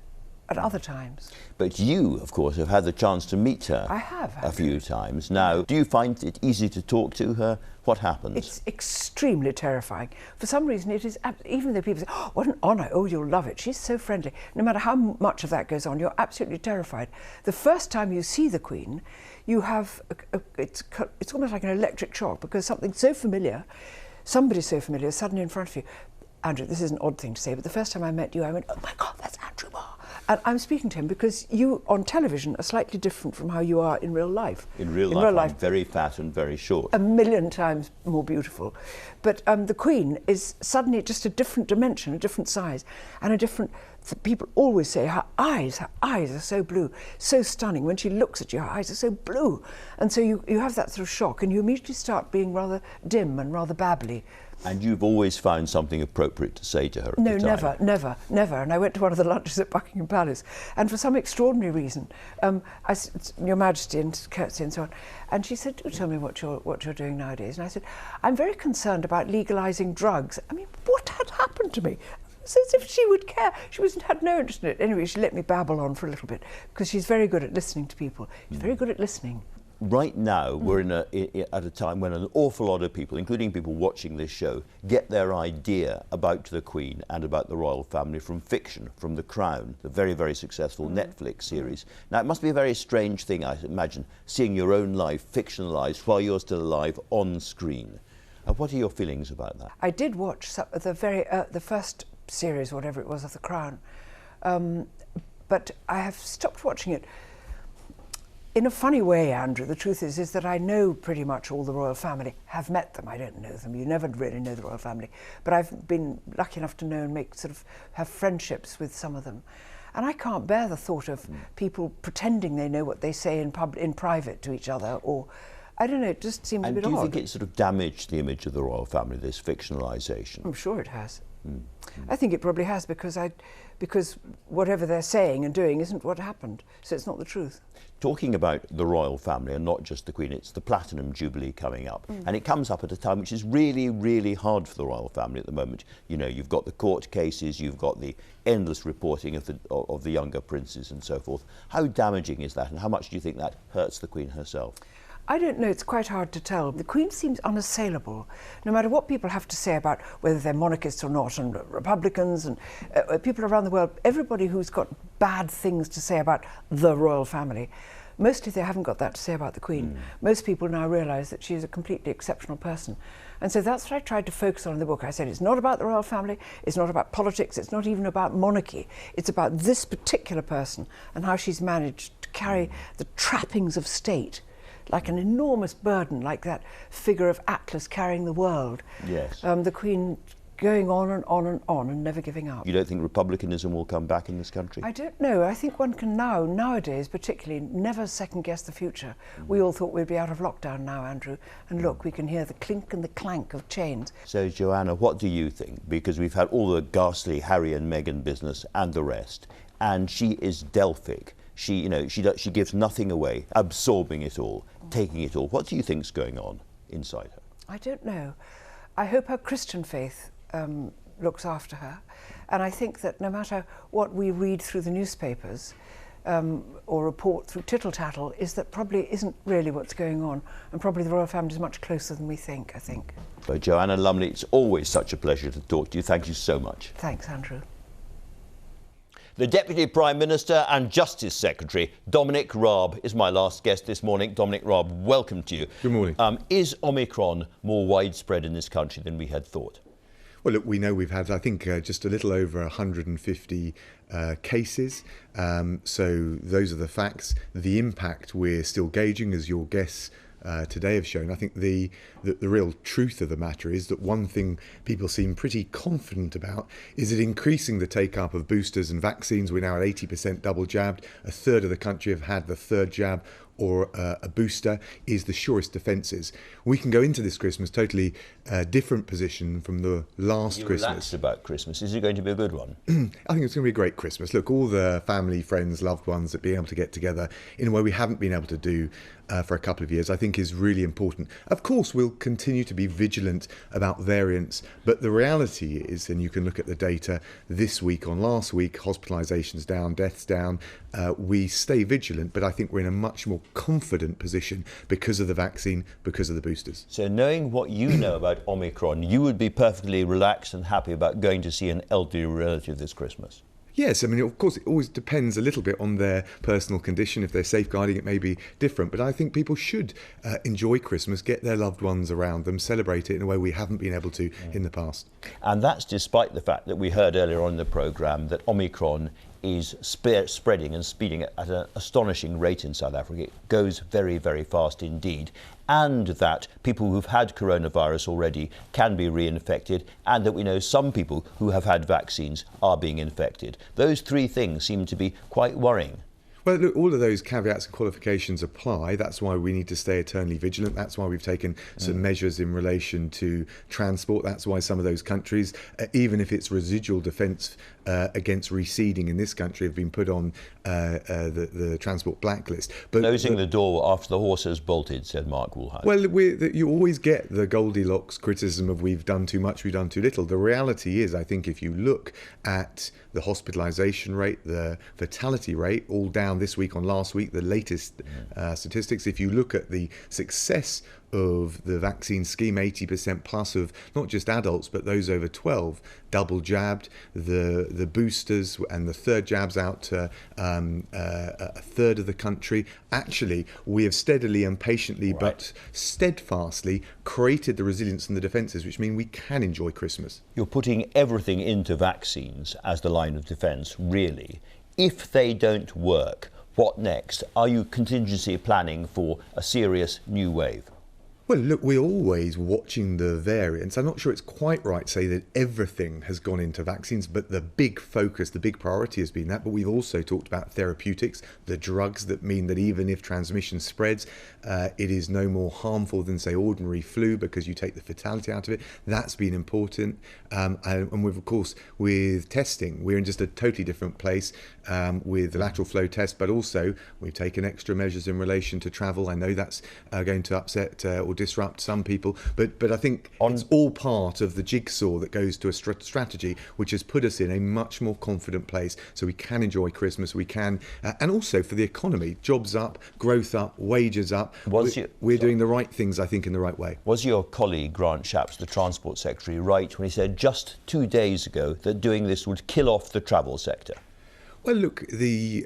at other times. But you, of course, have had the chance to meet her. I have. A few times. Now, do you find it easy to talk to her? What happens? It's extremely terrifying. For some reason, it is, even though people say, oh, what an honour, oh, you'll love it. She's so friendly. No matter how much of that goes on, you're absolutely terrified. The first time you see the Queen, you have, it's almost like an electric shock, because something so familiar, somebody so familiar, is suddenly in front of you. Andrew, this is an odd thing to say, but the first time I met you, I went, oh my God, that's Andrew Marr. And I'm speaking to him because you, on television, are slightly different from how you are in real life. In real life, I'm very fat and very short. A million times more beautiful. But the Queen is suddenly just a different dimension, a different size, and a different... People always say her eyes are so blue, so stunning. When she looks at you, her eyes are so blue. And so you have that sort of shock, and you immediately start being rather dim and rather babbly. And you've always found something appropriate to say to her at the time? No, never. And I went to one of the lunches at Buckingham Palace, and for some extraordinary reason, Your Majesty and curtsy and so on, and she said, do tell me what you're doing nowadays. And I said, I'm very concerned about legalising drugs. I mean, what had happened to me? It's as if she would care. She had no interest in it. Anyway, she let me babble on for a little bit, because she's very good at listening to people. She's very good at listening. Right now, we're at a time when an awful lot of people, including people watching this show, get their idea about the Queen and about the royal family from fiction, from The Crown, the very, very successful Netflix series. Now, it must be a very strange thing, I imagine, seeing your own life fictionalised while you're still alive on screen. What are your feelings about that? I did watch the first series, whatever it was, of The Crown, but I have stopped watching it. In a funny way, Andrew, the truth is that I know pretty much all the royal family. Have met them. I don't know them. You never really know the royal family. But I've been lucky enough to know and have friendships with some of them. And I can't bear the thought of people pretending they know what they say in private to each other, or I don't know, it just seems a bit odd. And do you think it sort of damaged the image of the royal family, this fictionalisation? I'm sure it has. I think it probably has, because whatever they're saying and doing isn't what happened, so it's not the truth. Talking about the royal family and not just the Queen, it's the Platinum Jubilee coming up, and it comes up at a time which is really, really hard for the royal family at the moment. You know, you've got the court cases, you've got the endless reporting of the younger princes and so forth. How damaging is that, and how much do you think that hurts the Queen herself? I don't know, it's quite hard to tell. The Queen seems unassailable, no matter what people have to say about whether they're monarchists or not, and Republicans and people around the world, everybody who's got bad things to say about the royal family, mostly they haven't got that to say about the Queen. Most people now realise that she is a completely exceptional person. And so that's what I tried to focus on in the book. I said it's not about the royal family, it's not about politics, it's not even about monarchy. It's about this particular person and how she's managed to carry the trappings of state like an enormous burden, like that figure of Atlas carrying the world. Yes. The Queen going on and on and on and never giving up. You don't think republicanism will come back in this country? I don't know. I think one can nowadays particularly, never second guess the future. We all thought we'd be out of lockdown now, Andrew, and look, we can hear the clink and the clank of chains. So, Joanna, what do you think? Because we've had all the ghastly Harry and Meghan business and the rest, and she is Delphic. She gives nothing away, absorbing it all, taking it all. What do you think's going on inside her? I don't know. I hope her Christian faith looks after her, and I think that no matter what we read through the newspapers or report through tittle-tattle, is that probably isn't really what's going on, and probably the royal family is much closer than we think, I think. So, Joanna Lumley, it's always such a pleasure to talk to you. Thank you so much. Thanks, Andrew. The Deputy Prime Minister and Justice Secretary, Dominic Raab, is my last guest this morning. Dominic Raab, welcome to you. Good morning. Is Omicron more widespread in this country than we had thought? Well, look, we know we've had, I think, just a little over 150 cases. So those are the facts. The impact we're still gauging, as your guests today have shown. I think the real truth of the matter is that one thing people seem pretty confident about is that increasing the take-up of boosters and vaccines. We're now at 80% double jabbed. A third of the country have had the third jab or a booster is the surest defences. We can go into this Christmas totally different position from the last Christmas. Relaxed about Christmas. Is it going to be a good one? I think it's going to be a great Christmas. Look, all the family, friends, loved ones that being able to get together in a way we haven't been able to do for a couple of years, I think is really important. Of course, we'll continue to be vigilant about variants, but the reality is, and you can look at the data this week on last week, hospitalisations down, deaths down, we stay vigilant, but I think we're in a much more confident position because of the vaccine, because of the boosters. So knowing what you know about Omicron, you would be perfectly relaxed and happy about going to see an elderly relative this Christmas? Yes, I mean, of course, it always depends a little bit on their personal condition. If they're safeguarding, it may be different. But I think people should enjoy Christmas, get their loved ones around them, celebrate it in a way we haven't been able to in the past. And that's despite the fact that we heard earlier on in the programme that Omicron is spreading and speeding at an astonishing rate in South Africa. It goes very, very fast indeed. And that people who've had coronavirus already can be reinfected, and that we know some people who have had vaccines are being infected. Those three things seem to be quite worrying. Well, look, all of those caveats and qualifications apply. That's why we need to stay eternally vigilant. That's why we've taken some measures in relation to transport. That's why some of those countries, even if it's residual defence against reseeding in this country, have been put on the transport blacklist. But closing the door after the horse has bolted, said Mark Woolhouse. Well, you always get the Goldilocks criticism of we've done too much, we've done too little. The reality is, I think if you look at the hospitalisation rate, the fatality rate, all down this week on last week, the latest statistics, if you look at the success of the vaccine scheme, 80% plus of not just adults but those over 12 double jabbed, the boosters and the third jabs out to a third of the country. Actually, we have steadily and patiently but steadfastly created the resilience and the defences which mean we can enjoy Christmas. You're putting everything into vaccines as the line of defence, really. If they don't work, what next? Are you contingency planning for a serious new wave? Well, look, we're always watching the variants. I'm not sure it's quite right to say that everything has gone into vaccines, but the big focus, the big priority has been that. But we've also talked about therapeutics, the drugs that mean that even if transmission spreads, it is no more harmful than, say, ordinary flu because you take the fatality out of it. That's been important. And we've, of course, with testing, we're in just a totally different place with the lateral flow test, but also we've taken extra measures in relation to travel. I know that's going to upset or disrupt some people, but I think it's all part of the jigsaw that goes to a strategy which has put us in a much more confident place so we can enjoy Christmas, we can, and also for the economy, jobs up, growth up, wages up. We're doing the right things, I think, in the right way. Was your colleague Grant Shapps, the Transport Secretary, right when he said just 2 days ago that doing this would kill off the travel sector? Well, look, the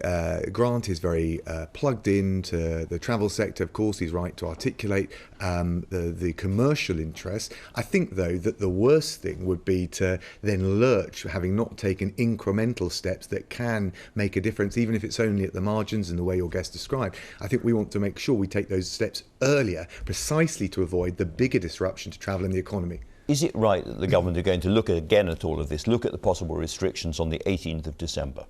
Grant is very plugged into the travel sector. Of course, he's right to articulate the commercial interests. I think, though, that the worst thing would be to then lurch, having not taken incremental steps that can make a difference, even if it's only at the margins in the way your guest described. I think we want to make sure we take those steps earlier, precisely to avoid the bigger disruption to travel and the economy. Is it right that the government are going to look again at all of this, look at the possible restrictions on the 18th of December?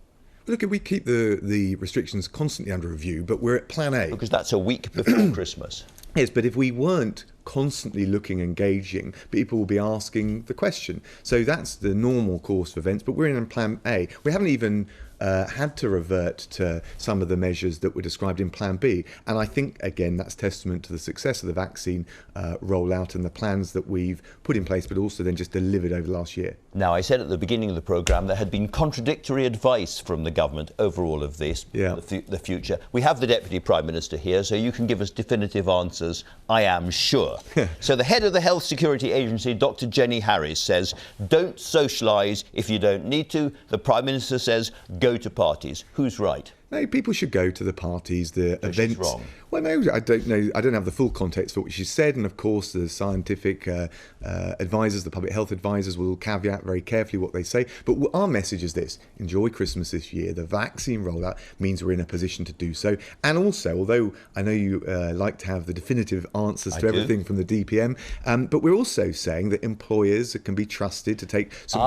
Look, we keep the restrictions constantly under review, but we're at plan A. Because that's a week before Christmas. Yes, but if we weren't constantly looking, engaging, people will be asking the question. So that's the normal course of events, but we're in plan A. We haven't even had to revert to some of the measures that were described in Plan B. And I think, again, that's testament to the success of the vaccine rollout and the plans that we've put in place, but also then just delivered over the last year. Now, I said at the beginning of the programme there had been contradictory advice from the government over all of this, the future. We have the Deputy Prime Minister here, so you can give us definitive answers, I am sure. So the head of the Health Security Agency, Dr. Jenny Harris, says, don't socialise if you don't need to. The Prime Minister says, go to parties. Who's right? No, people should go to the parties, the events. She's wrong. Well, no, I don't know. I don't have the full context for what she said. And of course, the scientific advisors, the public health advisors will caveat very carefully what they say. But our message is this: enjoy Christmas this year. The vaccine rollout means we're in a position to do so. And also, although I know you like to have the definitive answers to everything from the DPM, but we're also saying that employers can be trusted to take some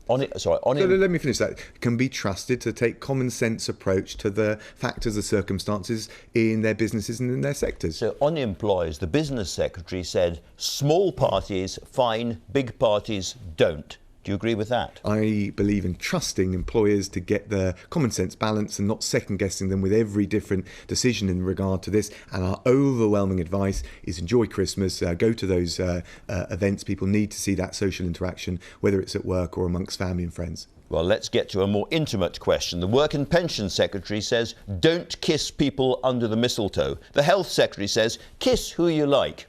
Let me finish that. Can be trusted to take common sense approach to the factors, the circumstances in their businesses and in their sectors. So on employers, the business secretary said small parties fine, big parties don't. Do you agree with that? I believe in trusting employers to get the common sense balance and not second guessing them with every different decision in regard to this. And our overwhelming advice is enjoy Christmas, go to those events. People need to see that social interaction, whether it's at work or amongst family and friends. Well, let's get to a more intimate question. The Work and Pension Secretary says, don't kiss people under the mistletoe. The Health Secretary says, kiss who you like.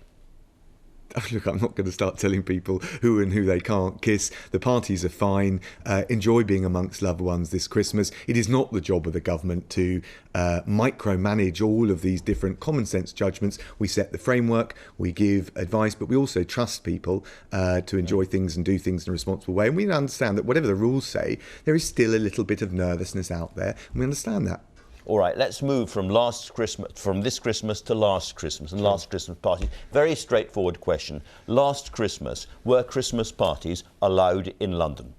Look, I'm not going to start telling people who and who they can't kiss. The parties are fine. Enjoy being amongst loved ones this Christmas. It is not the job of the government to micromanage all of these different common sense judgments. We set the framework, we give advice, but we also trust people to enjoy things and do things in a responsible way. And we understand that whatever the rules say, there is still a little bit of nervousness out there. And we understand that. All right, let's move from this Christmas to last Christmas and last Christmas party. Very straightforward question. Last Christmas, were Christmas parties allowed in London?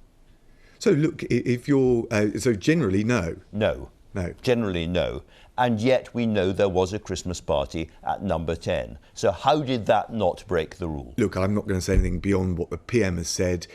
So look, if you're so generally no. No. No. Generally no. And yet we know there was a Christmas party at number 10. So how did that not break the rule? Look, I'm not going to say anything beyond what the PM has said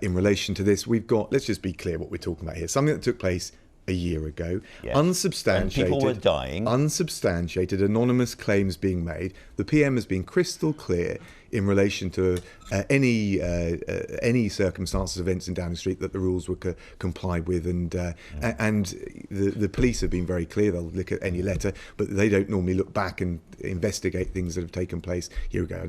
in relation to this. We've got, let's just be clear what we're talking about here. Something that took place a year ago, yes. Unsubstantiated, and people were dying. Unsubstantiated, anonymous claims being made. The PM has been crystal clear in relation to any circumstances, events in Downing Street that the rules were complied with, and the police have been very clear. They'll look at any letter, but they don't normally look back and investigate things that have taken place a year ago. I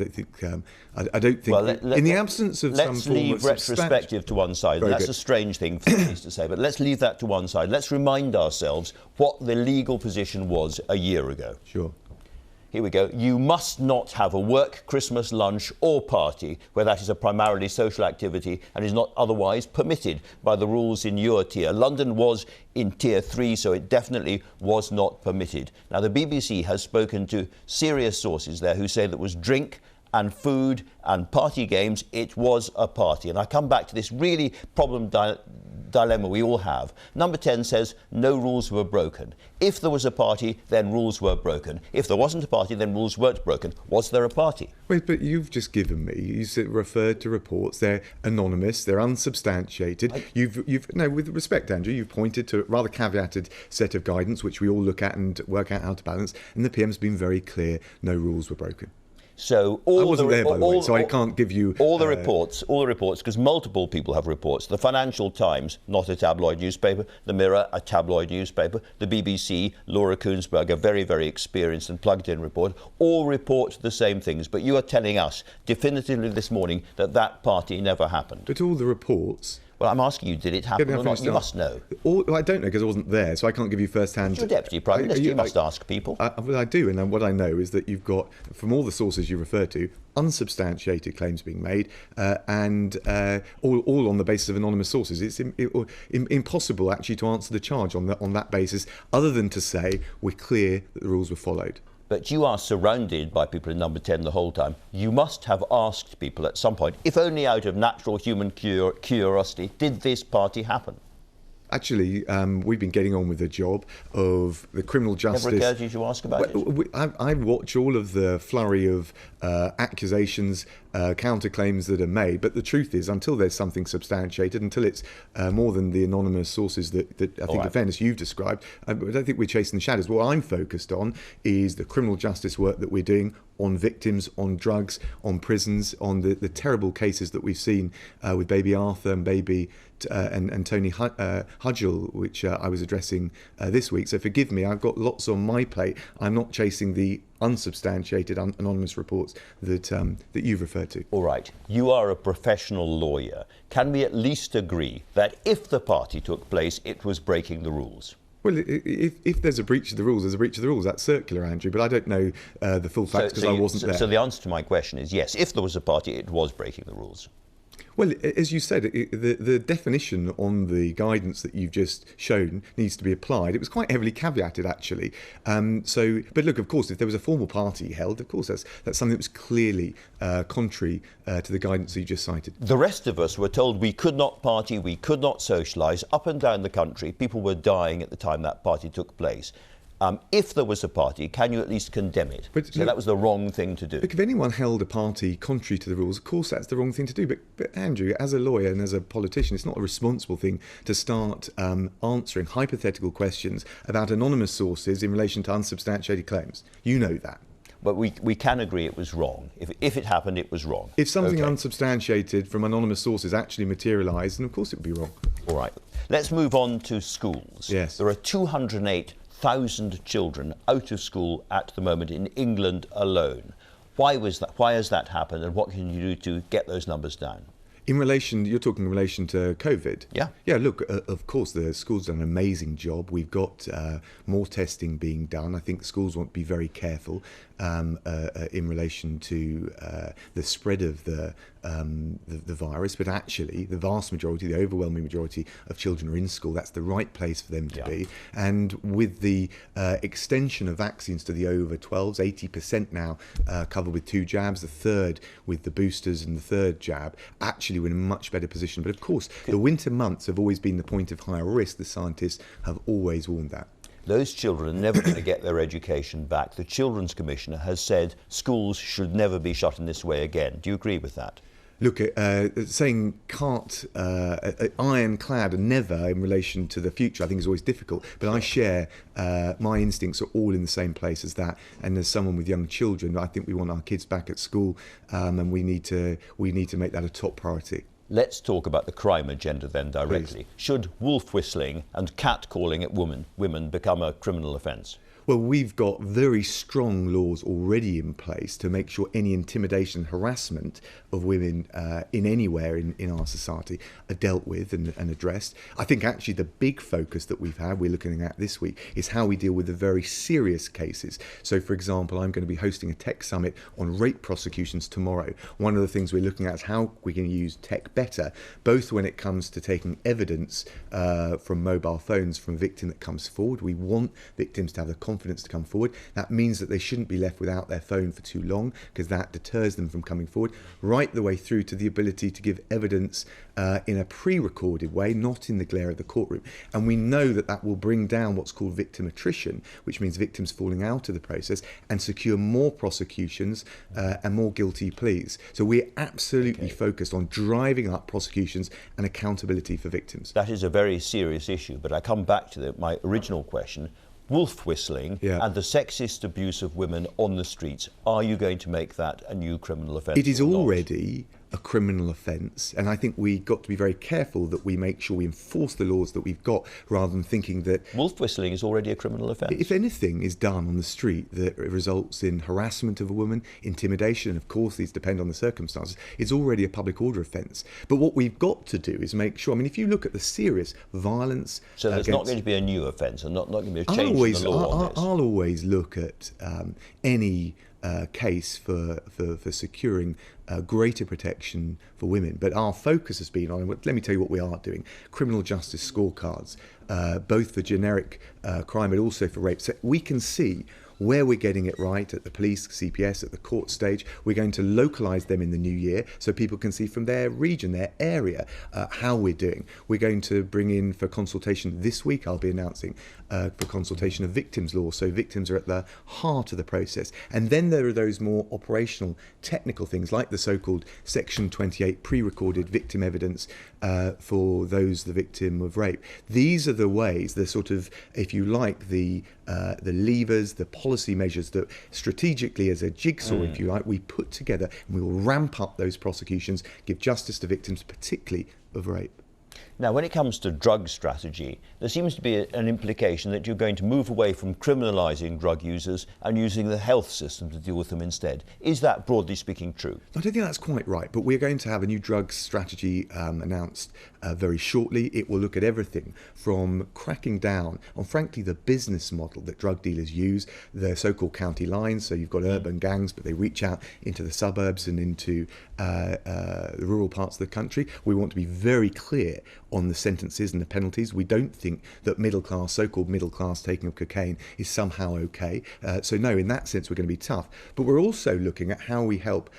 don't think. Well, in the absence of some form leave of retrospective to one side. That's a strange thing for the police to say, but let's leave that to one side. Let's remind ourselves what the legal position was a year ago. Sure. Here we go. You must not have a work Christmas lunch or party where that is a primarily social activity and is not otherwise permitted by the rules in your tier. London was in tier 3, so it definitely was not permitted. Now, the BBC has spoken to serious sources there who say that was drink and food and party games. It was a party. And I come back to this really dilemma we all have. Number 10 says no rules were broken. If there was a party, then rules were broken. If there wasn't a party, then rules weren't broken. Was there a party? Wait, but you've just given me, you referred to reports. They're anonymous, they're unsubstantiated. No, with respect, Andrew, you've pointed to a rather caveated set of guidance which we all look at and work out how to balance, and the PM's been very clear, no rules were broken. So I wasn't there, by the way, so I can't give you all the reports, because multiple people have reports. The Financial Times, not a tabloid newspaper. The Mirror, a tabloid newspaper. The BBC, Laura Koonsberg, a very, very experienced and plugged-in reporter, all report the same things. But you are telling us definitively this morning that that party never happened. But all the reports... Well, I'm asking you, did it happen or not? You must know. I don't know because I wasn't there, so I can't give you first-hand... You're Deputy Prime Minister, you must ask people. Well, I do, and what I know is that you've got, from all the sources you refer to, unsubstantiated claims being made, and all on the basis of anonymous sources. It's impossible, actually, to answer the charge on that basis, other than to say we're clear that the rules were followed. But you are surrounded by people in number 10 the whole time. You must have asked people at some point, if only out of natural human curiosity, did this party happen? Actually, we've been getting on with the job of the criminal justice... Never occurred to you to ask about it? I watch all of the flurry of accusations, counterclaims that are made, but the truth is, until there's something substantiated, until it's more than the anonymous sources that I think, in fairness, you've described, I don't think we're chasing the shadows. What I'm focused on is the criminal justice work that we're doing on victims, on drugs, on prisons, on the terrible cases that we've seen with baby Arthur and baby... and Tony Hudgell, which I was addressing this week. So forgive me, I've got lots on my plate. I'm not chasing the unsubstantiated, anonymous reports that you've referred to. All right. You are a professional lawyer. Can we at least agree that if the party took place, it was breaking the rules? Well, if there's a breach of the rules, there's a breach of the rules. That's circular, Andrew, but I don't know the full facts because I wasn't there. So the answer to my question is yes, if there was a party, it was breaking the rules. Well, as you said, the definition on the guidance that you've just shown needs to be applied. It was quite heavily caveated, actually. But look, of course, if there was a formal party held, of course, that's something that was clearly contrary to the guidance that you just cited. The rest of us were told we could not party, we could not socialise. Up and down the country, people were dying at the time that party took place. If there was a party, can you at least condemn it? So that was the wrong thing to do. Look, if anyone held a party contrary to the rules, of course that's the wrong thing to do. But Andrew, as a lawyer and as a politician, it's not a responsible thing to start answering hypothetical questions about anonymous sources in relation to unsubstantiated claims. You know that. But we can agree it was wrong. If it happened, it was wrong. If something unsubstantiated from anonymous sources actually materialised, then of course it would be wrong. All right. Let's move on to schools. Yes. There are 208,000 children out of school at the moment in England alone. Why was that? Why has that happened, and what can you do to get those numbers down? You're talking in relation to COVID? Yeah. Yeah, look, of course, the school's done an amazing job. We've got more testing being done. I think schools want to be very careful in relation to the spread of the virus, but actually the vast majority, the overwhelming majority of children are in school. That's the right place for them to be. And with the extension of vaccines to the over 12s, 80% now covered with 2 jabs, the third with the boosters and the third jab, actually we're in a much better position. But of course, the winter months have always been the point of higher risk. The scientists have always warned that. Those children are never going to get their education back. The Children's Commissioner has said schools should never be shut in this way again. Do you agree with that? Look, saying ironclad and never in relation to the future, I think is always difficult. But I share my instincts are all in the same place as that. And as someone with young children, I think we want our kids back at school, and we need to make that a top priority. Let's talk about the crime agenda then directly. Please. Should wolf whistling and catcalling at women become a criminal offence? Well, we've got very strong laws already in place to make sure any intimidation, harassment of women in anywhere in our society are dealt with and addressed. I think actually the big focus that we're looking at this week is how we deal with the very serious cases. So, for example, I'm going to be hosting a tech summit on rape prosecutions tomorrow. One of the things we're looking at is how we can use tech better, both when it comes to taking evidence from mobile phones from a victim that comes forward. We want victims to have the confidence to come forward. That means that they shouldn't be left without their phone for too long, because that deters them from coming forward, right the way through to the ability to give evidence in a pre-recorded way, not in the glare of the courtroom. And we know that that will bring down what's called victim attrition, which means victims falling out of the process, and secure more prosecutions and more guilty pleas. So we're absolutely focused on driving up prosecutions and accountability for victims. That is a very serious issue, but I come back to my original question. Wolf whistling and the sexist abuse of women on the streets, are you going to make that a new criminal offence? It is already a criminal offence, and I think we've got to be very careful that we make sure we enforce the laws that we've got, rather than thinking that wolf whistling is already a criminal offence. If anything is done on the street that results in harassment of a woman, intimidation, and of course these depend on the circumstances, it's already a public order offence. But what we've got to do is make sure, I mean, if you look at the serious violence... So there's not going to be a new offence and not going to be a change in the law on this? I'll always look at any case for securing greater protection for women. But our focus has been on, let me tell you what we are doing, criminal justice scorecards, both for generic crime but also for rape. So we can see where we're getting it right at the police, CPS, at the court stage. We're going to localise them in the new year so people can see from their region, their area, how we're doing. We're going to bring in for consultation this week, I'll be announcing, for consultation of victims law, so victims are at the heart of the process. And then there are those more operational, technical things like the so-called Section 28 pre-recorded victim evidence for those the victim of rape. These are the ways, the sort of, if you like, the levers, the policy measures that strategically as a jigsaw, if you like, we put together, and we will ramp up those prosecutions, give justice to victims, particularly of rape. Now, when it comes to drug strategy, there seems to be an implication that you're going to move away from criminalising drug users and using the health system to deal with them instead. Is that, broadly speaking, true? I don't think that's quite right, but we're going to have a new drug strategy announced very shortly. It will look at everything from cracking down on, frankly, the business model that drug dealers use, the so-called county lines. So you've got urban gangs, but they reach out into the suburbs and into the rural parts of the country. We want to be very clear on the sentences and the penalties. We don't think that so-called middle class taking of cocaine is somehow okay. So no, in that sense, we're going to be tough. But we're also looking at how we help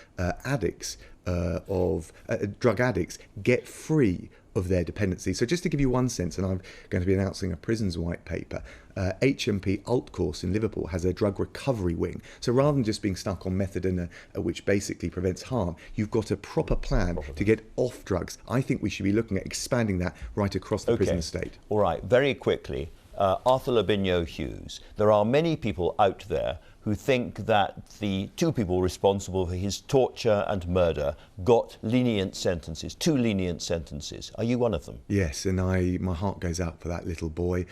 addicts drug addicts get free of their dependency. So just to give you one sense, and I'm going to be announcing a prisons white paper, HMP Alt Course in Liverpool has a drug recovery wing. So rather than just being stuck on methadone, which basically prevents harm, you've got a proper plan to get off drugs. I think we should be looking at expanding that right across the prison estate. All right, very quickly, Arthur Labinio Hughes, there are many people out there who think that the two people responsible for his torture and murder got lenient sentences, too lenient sentences. Are you one of them? Yes, and my heart goes out for that little boy.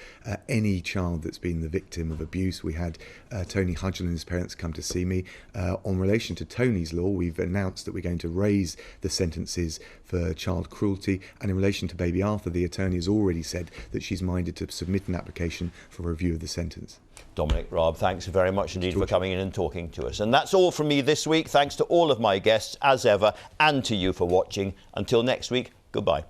Any child that's been the victim of abuse. We had Tony Hudgell and his parents come to see me. On relation to Tony's law, we've announced that we're going to raise the sentences for child cruelty. And in relation to baby Arthur, the attorney has already said that she's minded to submit an application for review of the sentence. Dominic Raab, thanks very much indeed for coming in and talking to us. And that's all from me this week. Thanks to all of my guests, as ever, and to you for watching. Until next week, goodbye.